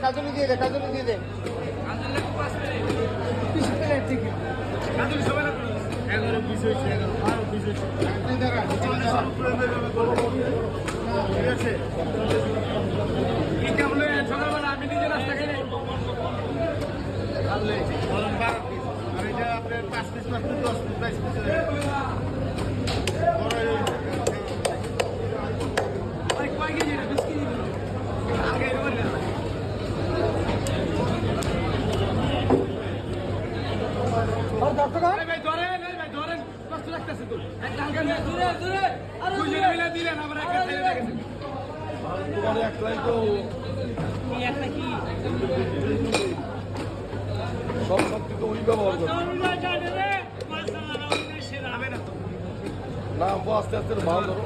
কাজলি দিয়ে দে, কাজলি দিয়ে দে। সকালবেলা আমি নিজে রাস্তা খেয়ে আপনার 5 পিস 10 পিস 20 পিস তোমার একটাই তো সব থেকে ওই ব্যবহার করো না আস্তে আস্তে ভালো ধরো